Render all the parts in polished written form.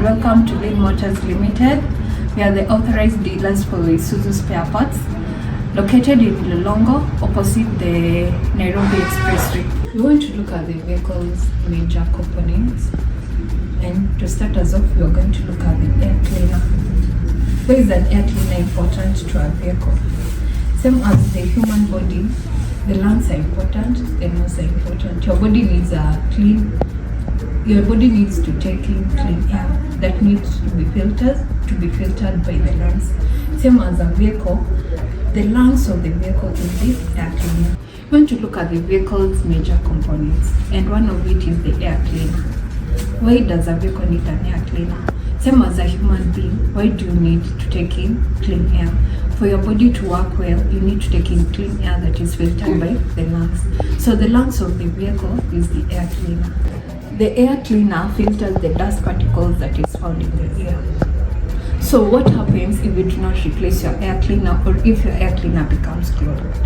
welcome to Lil Motors Limited. We are the authorized dealers for Isuzu spare parts, located in Mlolongo, opposite the Nairobi Expressway. We want to look at the vehicle's major components, and to start us off, we are going to look at the air cleaner. Why is an air cleaner important to a vehicle? Same as the human body, the lungs are important, the nose are important. Your body needs to take in clean air that needs to be filtered by the lungs. Same as a vehicle, the lungs of the vehicle is the air cleaner. We want to look at the vehicle's major components, and one of it is the air cleaner. Why does a vehicle need an air cleaner? Same as a human being, why do you need to take in clean air? For your body to work well, you need to take in clean air that is filtered by the lungs. So the lungs of the vehicle is the air cleaner. The air cleaner filters the dust particles that is found in the air. So what happens if you do not replace your air cleaner, or if your air cleaner becomes clogged?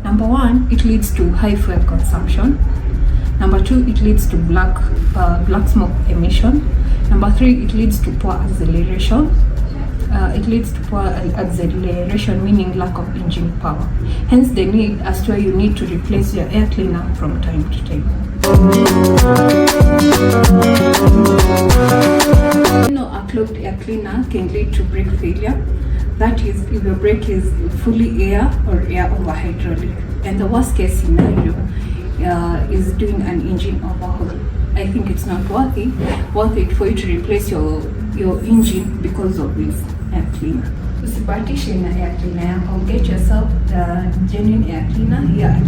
Number one, it leads to high fuel consumption. Number two, it leads to black smoke emission. Number three, it leads to poor acceleration. Meaning lack of engine power. Hence the need as to why you need to replace your air cleaner from time to time. A clogged air cleaner can lead to brake failure. That is, if your brake is fully air or air over hydraulic. And the worst case scenario is doing an engine overhaul. I think it's not worth it for you to replace your engine because of this air cleaner. Usibahatishe na air cleaner yako. Get yourself the genuine air cleaner here at